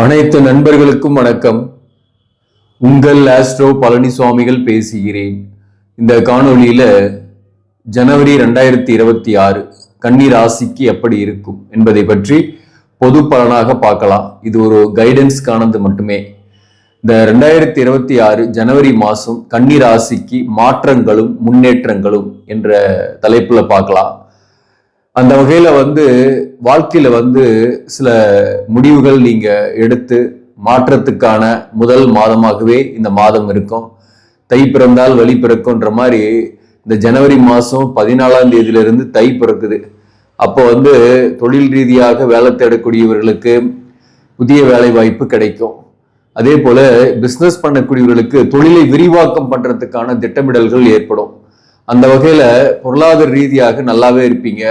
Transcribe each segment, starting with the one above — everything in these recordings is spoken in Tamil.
அனைத்து நண்பர்களுக்கும் வணக்கம். உங்கள் ஆஸ்ட்ரோ பழனிசுவாமிகள் பேசுகிறேன். இந்த காணொளியில ஜனவரி 2026 கன்னி ராசிக்கு எப்படி இருக்கும் என்பதை பற்றி பொது பலனாக பார்க்கலாம். இது ஒரு கைடன்ஸ்கானது மட்டுமே. இந்த 2026 ஜனவரி மாதம் கன்னி ராசிக்கு மாற்றங்களும் முன்னேற்றங்களும் என்ற தலைப்புல பார்க்கலாம். அந்த வகையில வாழ்க்கையில சில முடிவுகள் நீங்க எடுத்து மாற்றத்துக்கான முதல் மாதமாகவே இந்த மாதம் இருக்கும். தை பிறந்தால் வழி பிறக்கும்ன்ற மாதிரி இந்த ஜனவரி மாதம் 14ஆம் தேதியிலிருந்து தை பிறக்குது. அப்போ தொழில் ரீதியாக வேலை தேடக்கூடியவர்களுக்கு புதிய வேலை வாய்ப்பு கிடைக்கும். அதே போல பிசினஸ் பண்ணக்கூடியவர்களுக்கு தொழிலை விரிவாக்கம் பண்றதுக்கான திட்டமிடல்கள் ஏற்படும். அந்த வகையில பொருளாதார ரீதியாக நல்லாவே இருப்பீங்க.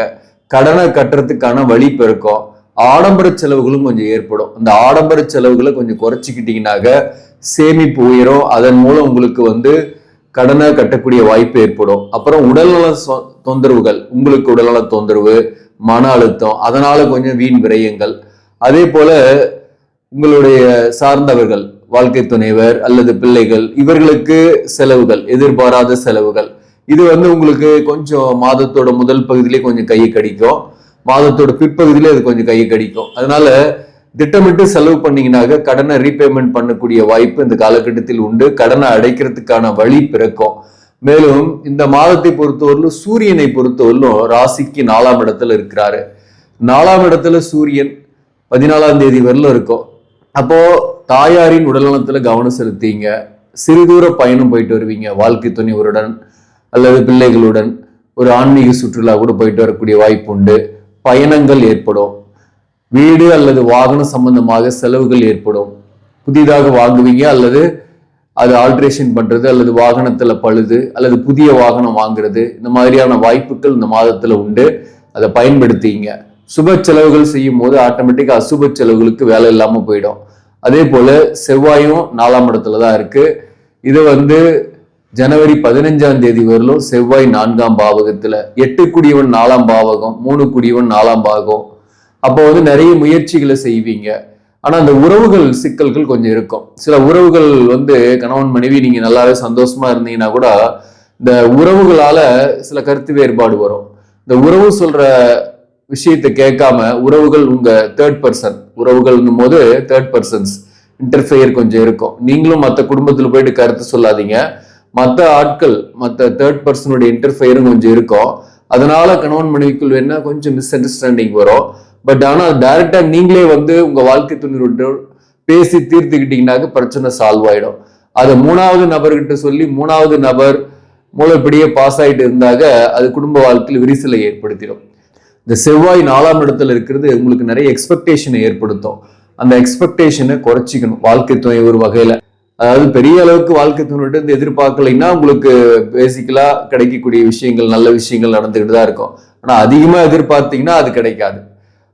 கடனை கட்டுறதுக்கான வழி பிறக்கும். ஆடம்பர செலவுகளும் கொஞ்சம் ஏற்படும். அந்த ஆடம்பர செலவுகளை கொஞ்சம் குறைச்சிக்கிட்டீங்கன்னாக்க சேமிப்பு உயரும். அதன் மூலம் உங்களுக்கு கடனை கட்டக்கூடிய வாய்ப்பு ஏற்படும். அப்புறம் உடல்நல தொந்தரவுகள், உங்களுக்கு உடல்நல தொந்தரவு, மன அழுத்தம், அதனால கொஞ்சம் வீண் விரயங்கள். அதே போல உங்களுடைய சார்ந்தவர்கள், வாழ்க்கை துணைவர் அல்லது பிள்ளைகள், இவர்களுக்கு செலவுகள், எதிர்பாராத செலவுகள், இது உங்களுக்கு கொஞ்சம் மாதத்தோட முதல் பகுதியிலே கொஞ்சம் கையை கடிக்கும். மாதத்தோட பிற்பகுதியிலே அது கொஞ்சம் கையை கடிக்கும். அதனால திட்டமிட்டு செலவு பண்ணீங்கன்னாக்க கடனை ரீபேமெண்ட் பண்ணக்கூடிய வாய்ப்பு இந்த காலகட்டத்தில் உண்டு. கடனை அடைக்கிறதுக்கான வழி பிறக்கும். மேலும் இந்த மாதத்தை பொறுத்தவரையிலும் சூரியனை பொறுத்தவரையிலும் ராசிக்கு 4ஆம் இடத்துல இருக்கிறாரு. 4ஆம் இடத்துல சூரியன் 14ஆம் தேதி வரலும் இருக்கும். அப்போ தாயாரின் உடல்நலத்துல கவனம் செலுத்திங்க. சிறுதூர பயணம் போயிட்டு வருவீங்க. வாழ்க்கை துணைவருடன் அல்லது பிள்ளைகளுடன் ஒரு ஆன்மீக சுற்றுலா கூட போயிட்டு வரக்கூடிய வாய்ப்பு உண்டு. பயணங்கள் ஏற்படும். வீடு அல்லது வாகனம் சம்பந்தமாக செலவுகள் ஏற்படும். புதிதாக வாங்குவீங்க அல்லது அது ஆல்ட்ரேஷன் பண்றது அல்லது வாகனத்துல பழுது அல்லது புதிய வாகனம் வாங்குறது, இந்த மாதிரியான வாய்ப்புகள் இந்த மாதத்துல உண்டு. அதை பயன்படுத்திங்க. சுப செலவுகள் செய்யும் போது ஆட்டோமேட்டிக்கா அசுப செலவுகளுக்கு வேலை இல்லாம போயிடும். அதே போல செவ்வாயும் 4ஆம் இடத்துலதான் இருக்கு. இது ஜனவரி 15ஆம் தேதி வரலும் செவ்வாய் 4ஆம் பாவகத்துல, 8 குடியவன் 4ஆம் பாவகம், 3 குடியவன் 4ஆம் பாவகம். அப்போ நிறைய முயற்சிகளை செய்வீங்க. ஆனா அந்த உறவுகள் சிக்கல்கள் கொஞ்சம் இருக்கும். சில உறவுகள் கணவன் மனைவி நீங்க நல்லாவே சந்தோஷமா இருந்தீங்கன்னா கூட இந்த உறவுகளால சில கருத்து வேறுபாடு வரும். இந்த உறவு சொல்ற விஷயத்தை கேட்காம உறவுகள் உங்க தேர்ட் பர்சன் உறவுகள்னும் போது தேர்ட் பர்சன்ஸ் இன்டர்ஃபியர் கொஞ்சம் இருக்கும். நீங்களும் மற்ற குடும்பத்துல போயிட்டு கருத்து சொல்லாதீங்க. மற்ற ஆட்கள், மற்ற தேர்ட் பர்சனுடைய இன்டர்ஃபியரும் கொஞ்சம் இருக்கும். அதனால கணவன் மனைவிக்குள் என்ன கொஞ்சம் மிஸ் அண்டர்ஸ்டாண்டிங் வரும். பட் ஆனா டைரக்டா நீங்களே உங்க வாழ்க்கை துணையோட பேசி தீர்த்துக்கிட்டீங்கன்னாக்க பிரச்சனை சால்வ் ஆயிடும். அதை 3வது நபர்கிட்ட சொல்லி 3வது நபர் மூலப்படியே பாஸ் ஆயிட்டு இருந்தாக அது குடும்ப வாழ்க்கையில் விரிசலை ஏற்படுத்திடும். இந்த செவ்வாய் 4ஆம் இடத்துல இருக்கிறது உங்களுக்கு நிறைய எக்ஸ்பெக்டேஷனை ஏற்படுத்தும். அந்த எக்ஸ்பெக்டேஷனை குறைச்சிக்கணும் வாழ்க்கை துணை ஒரு வகையில. அதாவது பெரிய அளவுக்கு வாழ்க்கை துணையிட்டு எதிர்பார்க்கலைன்னா உங்களுக்கு பேசிக்கலா கிடைக்கக்கூடிய விஷயங்கள், நல்ல விஷயங்கள் நடந்துகிட்டு தான் இருக்கும். ஆனா அதிகமா எதிர்பார்த்தீங்கன்னா அது கிடைக்காது.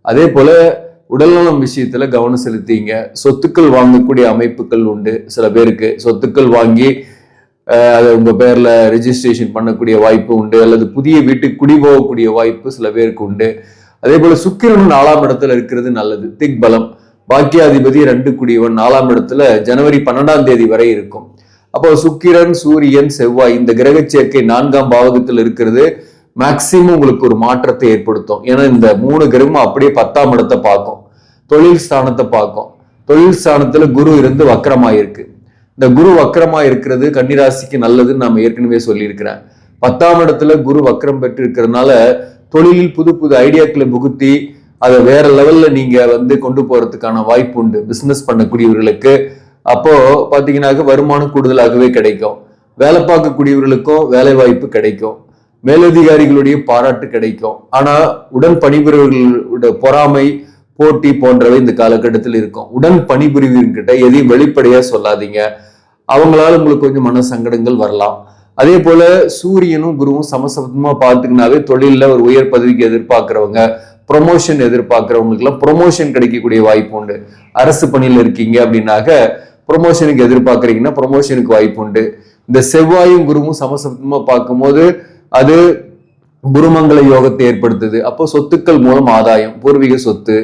அதே போல உடல்நலம் விஷயத்துல கவனம் செலுத்திங்க. சொத்துக்கள் வாங்கக்கூடிய அமைப்புகள் உண்டு. சில பேருக்கு சொத்துக்கள் வாங்கி அதை உங்க பேர்ல ரெஜிஸ்ட்ரேஷன் பண்ணக்கூடிய வாய்ப்பு உண்டு. அல்லது புதிய வீட்டுக்கு குடி போகக்கூடிய வாய்ப்பு சில பேருக்கு உண்டு. அதே போல சுக்கிரனும் 4ஆம் இடத்துல இருக்கிறது நல்லது. திக்பலம், பாக்கியாதிபதி 2 குடியவன் 4ஆம் இடத்துல ஜனவரி 12ஆம் தேதி வரை இருக்கும். அப்போ சுக்கிரன், சூரியன், செவ்வாய் இந்த கிரக சேர்க்கை 4ஆம் பாவகத்தில் இருக்கிறது மேக்சிமம் உங்களுக்கு ஒரு மாற்றத்தை ஏற்படுத்தும். ஏன்னா இந்த 3 கிரகமும் அப்படியே 10ஆம் இடத்தை பார்க்கும், தொழில் ஸ்தானத்தை பார்க்கும். தொழில் ஸ்தானத்துல குரு இருந்து வக்கரமாயிருக்கு. இந்த குரு வக்கரமா இருக்கிறது கன்னிராசிக்கு நல்லதுன்னு நாம ஏற்கனவே சொல்லியிருக்கிறேன். 10ஆம் இடத்துல குரு வக்கரம் பெற்று இருக்கிறதுனால தொழிலில் புது புது ஐடியாக்களை புகுத்தி அதை வேற லெவல்ல நீங்க கொண்டு போறதுக்கான வாய்ப்பு உண்டு பிசினஸ் பண்ணக்கூடியவர்களுக்கு. அப்போ பாத்தீங்கன்னாக்க வருமானம் கூடுதலாகவே கிடைக்கும். வேலை பார்க்கக்கூடியவர்களுக்கும் வேலை வாய்ப்பு கிடைக்கும். மேலதிகாரிகளுடைய பாராட்டு கிடைக்கும். ஆனா உடன் பணிபுரிவர்களோட பொறாமை, போட்டி போன்றவை இந்த காலகட்டத்தில் இருக்கும். உடன் பணிபுரிவர்கிட்ட எதையும் வெளிப்படையா சொல்லாதீங்க. அவங்களால உங்களுக்கு கொஞ்சம் மன சங்கடங்கள் வரலாம். அதே போல சூரியனும் குருவும் சமசமமா பார்த்துக்கினாவே தொழில ஒரு உயர் பதவிக்கு எதிர்பார்க்கிறவங்க, ப்ரொமோஷன் எதிர்பார்க்கிறவங்களுக்கு எல்லாம் ப்ரொமோஷன் கிடைக்கக்கூடிய வாய்ப்பு உண்டு. அரசு பணியில இருக்கீங்க அப்படின்னாக்க ப்ரொமோஷனுக்கு எதிர்பார்க்கறீங்கன்னா ப்ரொமோஷனுக்கு வாய்ப்பு உண்டு. இந்த செவ்வாயும் குருவும் சமசமமா பார்க்கும்போது அது குருமங்கள யோகத்தை ஏற்படுத்துது. அப்போ சொத்துக்கள் மூலம் ஆதாயம், பூர்வீக சொத்து,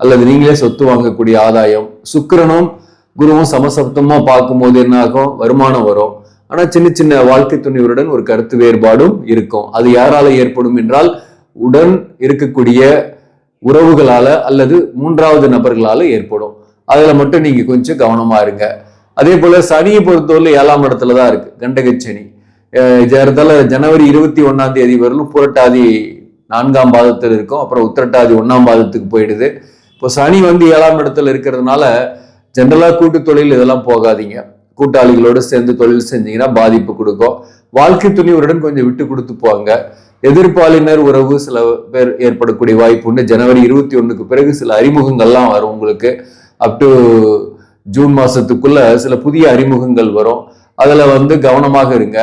அல்லது நீங்களே சொத்து வாங்கக்கூடிய ஆதாயம். சுக்கிரனும் குருவும் சமசப்தமா பார்க்கும்போது என்ன ஆகும்? வருமானம் வரும். ஆனா சின்ன சின்ன வாழ்க்கை துணைவருடன் ஒரு கருத்து வேறுபாடும் இருக்கும். அது யாரால ஏற்படும் என்றால் உடன் இருக்கக்கூடிய உறவுகளால அல்லது மூன்றாவது நபர்களால ஏற்படும். அதுல மட்டும் நீங்க கொஞ்சம் கவனமா இருங்க. அதே போல சனியை பொறுத்தவரை 7ஆம் இடத்துலதான் இருக்கு, கண்டகச்சனி. ஜனவரி 21 வரலும் புரட்டாதி 4ஆம் பாதத்தில் இருக்கும், அப்புறம் உத்திரட்டாதி 1ஆம் பாதத்துக்கு போயிடுது. இப்போ சனி 7ஆம் இடத்துல இருக்கிறதுனால ஜென்ரலா கூட்டு தொழில் இதெல்லாம் போகாதீங்க. கூட்டாளிகளோடு சேர்ந்து தொழில் செஞ்சீங்கன்னா பாதிப்பு கொடுக்கும். வாழ்க்கை துணிவருடன் கொஞ்சம் விட்டு கொடுத்து போங்க. எதிர்பாலினர் உறவு சில பேர் ஏற்படக்கூடிய வாய்ப்பு உண்டு. ஜனவரி 21க்கு பிறகு சில அறிமுகங்கள்லாம் வரும் உங்களுக்கு. அப் டு ஜூன் மாசத்துக்குள்ள சில புதிய அறிமுகங்கள் வரும். அதுல கவனமாக இருங்க.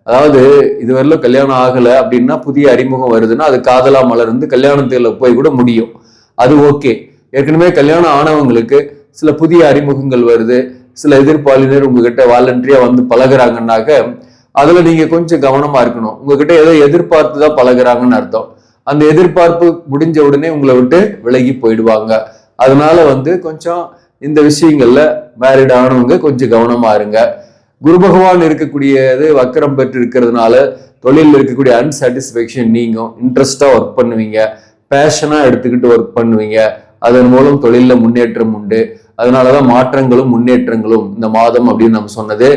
அதாவது இதுவரையிலும் கல்யாணம் ஆகல அப்படின்னா புதிய அறிமுகம் வருதுன்னா அது காதலா மலர்ந்து கல்யாணத்துல போய் கூட முடியும். அது ஓகே. ஏற்கனவே கல்யாணம் ஆனவங்களுக்கு சில புதிய அறிமுகங்கள் வருது. சில எதிர்பாலினர் உங்ககிட்ட வாலண்டரியா பழகுறாங்கன்னாக்க அதுல நீங்க கொஞ்சம் கவனமா இருக்கணும். உங்ககிட்ட ஏதோ எதிர்பார்த்துதான் பழகுறாங்கன்னு அர்த்தம். அந்த எதிர்பார்ப்பு முடிஞ்ச உடனே உங்களை விட்டு விலகி போயிடுவாங்க. அதனால கொஞ்சம் இந்த விஷயங்கள்ல மேரிட் ஆனவங்க கொஞ்சம் கவனமா இருங்க. குரு பகவான் இருக்கக்கூடியது வக்கரம் பெற்று இருக்கிறதுனால தொழிலில் இருக்கக்கூடிய அன்சாட்டிஸ்பேக்ஷன் நீங்கும். இன்ட்ரெஸ்டா ஒர்க் பண்ணுவீங்க, பேஷனா எடுத்துக்கிட்டு ஒர்க் பண்ணுவீங்க. அதன் மூலம் தொழில முன்னேற்றம் உண்டு. அதனாலதான் மாற்றங்களும் முன்னேற்றங்களும் இந்த மாதம் அப்படின்னு நம்ம சொன்னது.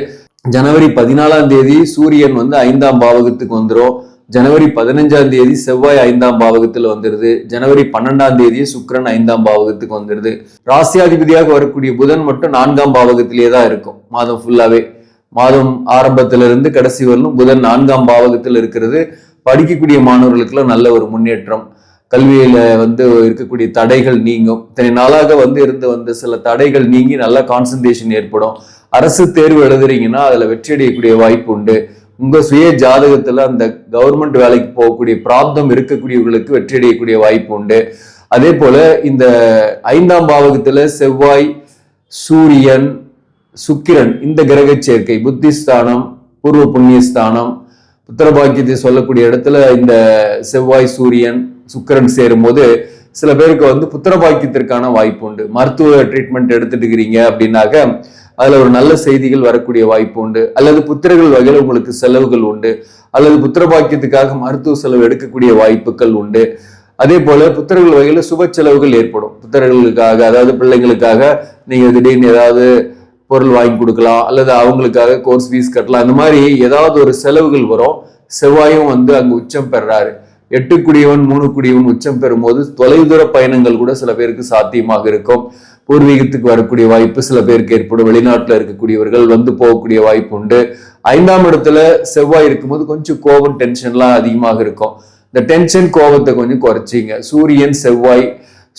ஜனவரி 14ஆம் தேதி சூரியன் 5ஆம் பாவகத்துக்கு வந்துடும். ஜனவரி 15ஆம் தேதி செவ்வாய் 5ஆம் பாவகத்துல வந்துருது. ஜனவரி 12ஆம் தேதி சுக்கிரன் 5ஆம் பாவகத்துக்கு வந்துருது. ராசியாதிபதியாக வரக்கூடிய புதன் மட்டும் 4ஆம் பாவகத்திலேயே தான் இருக்கும் மாதம் ஃபுல்லாவே. மாதம் ஆரம்பத்திலிருந்து கடைசி வரலும் புதன் 4ஆம் பாவகத்தில் இருக்கிறது. படிக்கக்கூடிய மாணவர்களுக்குலாம் நல்ல ஒரு முன்னேற்றம். கல்வியில இருக்கக்கூடிய தடைகள் நீங்கும். இத்தனை நாளாக இருந்து சில தடைகள் நீங்கி நல்ல கான்சன்ட்ரேஷன் ஏற்படும். அரசு தேர்வு எழுதுறீங்கன்னா அதுல வெற்றி அடையக்கூடிய வாய்ப்பு உண்டு. உங்க சுய ஜாதகத்துல அந்த கவர்மெண்ட் வேலைக்கு போகக்கூடிய பிராப்தம் இருக்கக்கூடியவர்களுக்கு வெற்றி அடையக்கூடிய வாய்ப்பு உண்டு. அதே போல இந்த 5ஆம் பாவகத்துல செவ்வாய், சூரியன், சுக்கிரன் இந்த கிரக சேர்க்கை புத்திஸ்தானம், பூர்வ புண்ணியஸ்தானம், புத்திரபாக்கியத்தை சொல்லக்கூடிய இடத்துல இந்த செவ்வாய், சூரியன், சுக்கிரன் சேரும் போது சில பேருக்கு புத்திரபாக்கியத்திற்கான வாய்ப்பு உண்டு. மருத்துவ ட்ரீட்மெண்ட் எடுத்துட்டு இருக்கிறீங்க அப்படின்னாக்க அதுல ஒரு நல்ல செய்திகள் வரக்கூடிய வாய்ப்பு உண்டு. அல்லது புத்திரர்கள் வகையில் உங்களுக்கு செலவுகள் உண்டு. அல்லது புத்திரபாக்கியத்துக்காக மருத்துவ செலவு எடுக்கக்கூடிய வாய்ப்புகள் உண்டு. அதே போல புத்திரர்கள் வகையில சுப செலவுகள் ஏற்படும். புத்திரர்களுக்காக, அதாவது பிள்ளைங்களுக்காக நீங்க திடீர்னு ஏதாவது பொருள் வாங்கி கொடுக்கலாம், அல்லது அவங்களுக்காக கோர்ஸ் ஃபீஸ் கட்டலாம். அந்த மாதிரி ஏதாவது ஒரு செலவுகள் வரும். செவ்வாயும் அங்க உச்சம் பெறாரு. 8 குடியவன் 3 குடியவன் உச்சம் பெறும் போது தொலைதூர பயணங்கள் கூட சில பேருக்கு சாத்தியமாக இருக்கும். பூர்வீகத்துக்கு வரக்கூடிய வாய்ப்பு சில பேருக்கு ஏற்படும். வெளிநாட்டுல இருக்கக்கூடியவர்கள் போகக்கூடிய வாய்ப்பு உண்டு. 5ஆம் இடத்துல செவ்வாய் இருக்கும்போது கொஞ்சம் கோபம், டென்ஷன்லாம் அதிகமாக இருக்கும். இந்த டென்ஷன் கோபத்தை கொஞ்சம் குறைச்சிங்க. சூரியன், செவ்வாய்,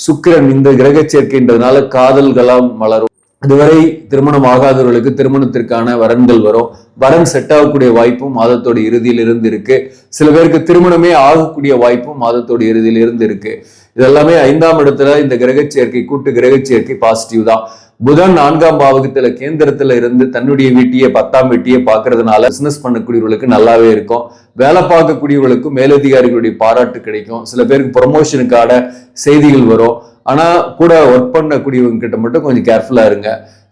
சுக்கிரன் இந்த கிரக சேர்க்கைன்றதுனால காதல்களாம் மலரும். இதுவரை திருமணம் ஆகாதவர்களுக்கு திருமணத்திற்கான வரன்கள் வரும். வரன் செட் ஆகக்கூடிய வாய்ப்பும் மாதத்தோட இறுதியில் இருந்து இருக்கு. சில பேருக்கு திருமணமே ஆகக்கூடிய வாய்ப்பும் மாதத்தோட இறுதியில் இருந்து இருக்கு. இதெல்லாமே 5ஆம் இடத்துல இந்த கிரக சேர்க்கை, கூட்டு கிரக சேர்க்கை பாசிட்டிவ் தான். புதன் 4ஆம் பாவகத்துல கேந்திரத்துல இருந்து தன்னுடைய வீட்டையே 10ஆம் வீட்டையே பாக்குறதுனால பிசினஸ் பண்ணக்கூடியவர்களுக்கு நல்லாவே இருக்கும். வேலை பார்க்கக்கூடியவர்களுக்கும் மேலதிகாரிகளுடைய பாராட்டு கிடைக்கும். சில பேருக்கு ப்ரொமோஷனுக்கான செய்திகள் வரும். ஆனா கூட ஒர்க் பண்ணக்கூடியவங்க கிட்ட மட்டும் கொஞ்சம் கேர்ஃபுல்லா இருங்க.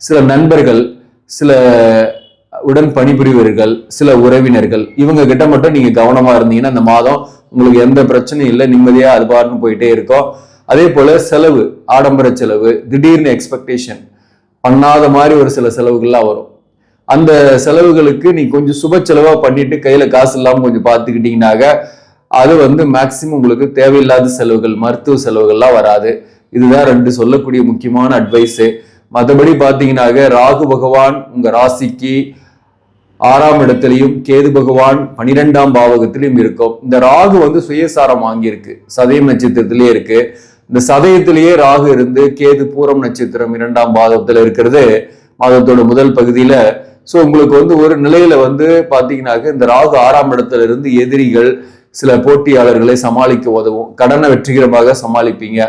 சில நண்பர்கள், சில உடன் பணிபுரிவர்கள், சில உறவினர்கள் இவங்க கிட்ட மட்டும் நீங்க கவனமா இருந்தீங்கன்னா இந்த மாதம் உங்களுக்கு எந்த பிரச்சனையும் இல்லை, நிம்மதியா அது பாட்டுன்னு போயிட்டே இருக்கும். அதே போல செலவு, ஆடம்பர செலவு, திடீர்னு எக்ஸ்பெக்டேஷன் பண்ணாத மாதிரி ஒரு சில செலவுகள்லாம் வரும். அந்த செலவுகளுக்கு நீ கொஞ்சம் சுப செலவா பண்ணிட்டு கையில காசு இல்லாம கொஞ்சம் பார்த்துக்கிட்டீங்கன்னாக்க அது மேக்சிமம் உங்களுக்கு தேவையில்லாத செலவுகள், மருத்துவ செலவுகள்லாம் வராது. இதுதான் 2 சொல்லக்கூடிய முக்கியமான அட்வைஸ். மற்றபடி பாத்தீங்கன்னாக்க ராகு பகவான் உங்க ராசிக்கு 6ஆம் இடத்திலையும், கேது பகவான் 12ஆம் பாவகத்திலையும் இருக்கும். இந்த ராகு சுயசாரம் வாங்கியிருக்கு, சதயம் நட்சத்திரத்திலேயே இருக்கு. இந்த சதயத்திலேயே ராகு இருந்து கேது பூரம் நட்சத்திரம் 2ஆம் பாதத்துல இருக்கிறது மாதத்தோட முதல் பகுதியில. சோ உங்களுக்கு ஒரு நிலையில பாத்தீங்கன்னாக்க இந்த ராகு 6ஆம் இடத்துல இருந்து எதிரிகள், சில போட்டியாளர்களை சமாளிக்க உதவும். கடனை வெற்றிகரமாக சமாளிப்பீங்க.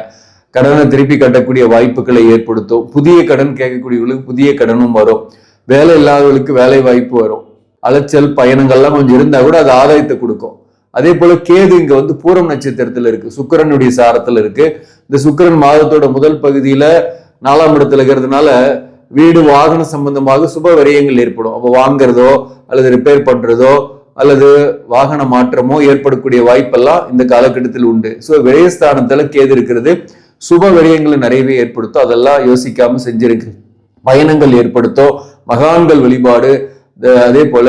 கடனை திருப்பி கட்டக்கூடிய வாய்ப்புகளை ஏற்படுத்தும். புதிய கடன் கேட்கக்கூடியவர்களுக்கு புதிய கடனும் வரும். வேலை இல்லாதவர்களுக்கு வேலை வாய்ப்பு வரும். அலைச்சல் பயணங்கள்லாம் கொஞ்சம் இருந்தா கூட அது ஆதாயத்தை கொடுக்கும். அதே போல கேது இங்க பூரம் நட்சத்திரத்துல இருக்கு, சுக்கிரனுடைய சாரத்துல இருக்கு. இந்த சுக்கிரன் மாதத்தோட முதல் பகுதியில 4ஆம் இடத்துல இருக்கிறதுனால வீடு வாகன சம்பந்தமாக சுப விரயங்கள் ஏற்படும். அப்போ வாங்குறதோ அல்லது ரிப்பேர் பண்றதோ அல்லது வாகன மாற்றமோ ஏற்படக்கூடிய வாய்ப்பெல்லாம் இந்த காலகட்டத்தில் உண்டு. ஸோ விரயஸ்தானத்துல கேது இருக்கிறது சுப விரயங்களை நிறையவே ஏற்படுத்தும். அதெல்லாம் யோசிக்காம செஞ்சிருக்கு. பயணங்கள் ஏற்படுத்தும், மகான்கள் வழிபாடு, அதே போல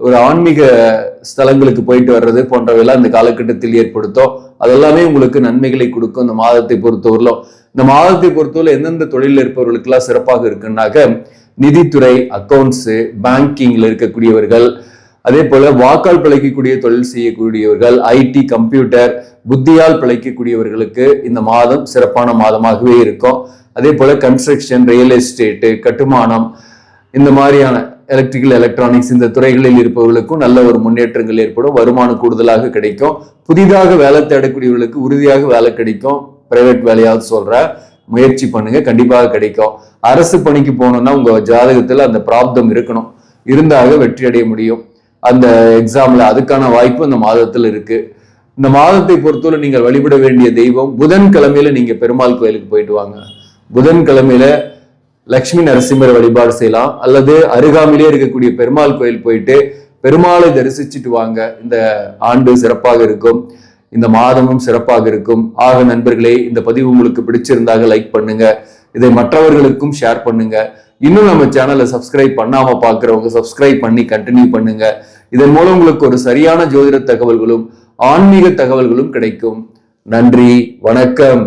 ஒரு ஆன்மீக ஸ்தலங்களுக்கு போயிட்டு வர்றது போன்றவையெல்லாம் இந்த காலகட்டத்தில் ஏற்படுத்தும். அதெல்லாமே உங்களுக்கு நன்மைகளை கொடுக்கும். இந்த மாதத்தை பொறுத்தவரையிலும் இந்த மாதத்தை பொறுத்தவரை எந்தெந்த தொழிலில் இருப்பவர்களுக்கு எல்லாம் சிறப்பாக இருக்குன்னாக்க நிதித்துறை, அக்கௌண்ட்ஸ், பேங்கிங்ல இருக்கக்கூடியவர்கள், அதே போல வாக்கால் பிழைக்கக்கூடிய தொழில் செய்யக்கூடியவர்கள், ஐடி, கம்ப்யூட்டர், புத்தியால் பிழைக்கக்கூடியவர்களுக்கு இந்த மாதம் சிறப்பான மாதமாகவே இருக்கும். அதே போல கன்ஸ்ட்ரக்ஷன், ரியல் எஸ்டேட்டு, கட்டுமானம், இந்த மாதிரியான எலக்ட்ரிக்கல், எலக்ட்ரானிக்ஸ் இந்த துறைகளில் இருப்பவர்களுக்கும் நல்ல ஒரு முன்னேற்றங்கள் ஏற்படும். வருமானம் கூடுதலாக கிடைக்கும். புதிதாக வேலை தேடக்கூடியவர்களுக்கு உறுதியாக வேலை கிடைக்கும். பிரைவேட் வேலையாவது சொல்ற முயற்சி பண்ணுங்க, கண்டிப்பாக கிடைக்கும். அரசு பணிக்கு போகணும்னா உங்க ஜாதகத்துல அந்த பிராப்தம் இருக்கணும், இருந்தாக வெற்றி அடைய முடியும். அந்த எக்ஸாம்ல அதுக்கான வாய்ப்பு இந்த மாதத்துல இருக்கு. இந்த மாதத்தை பொறுத்தவரை நீங்கள் வழிபட வேண்டிய தெய்வம் புதன்கிழமையில நீங்க பெருமாள் கோயிலுக்கு போயிட்டு வாங்க. புதன்கிழமையில லட்சுமி நரசிம்மர் வழிபாடு செய்யலாம், அல்லது அருகாமையிலே இருக்கக்கூடிய பெருமாள் கோயில் போயிட்டு பெருமாளை தரிசிச்சுட்டு வாங்க. இந்த ஆண்டு சிறப்பாக இருக்கும், இந்த மாதமும் சிறப்பாக இருக்கும். ஆக நண்பர்களே, இந்த பதிவு உங்களுக்கு பிடிச்சிருந்தாக லைக் பண்ணுங்க, இதை மற்றவர்களுக்கும் ஷேர் பண்ணுங்க. இன்னும் நம்ம சேனலை சப்ஸ்கிரைப் பண்ணாம பாக்குறவங்க சப்ஸ்கிரைப் பண்ணி கண்டினியூ பண்ணுங்க. இதன் மூலம் உங்களுக்கு ஒரு சரியான ஜோதிட தகவல்களும் ஆன்மீக தகவல்களும் கிடைக்கும். நன்றி, வணக்கம்.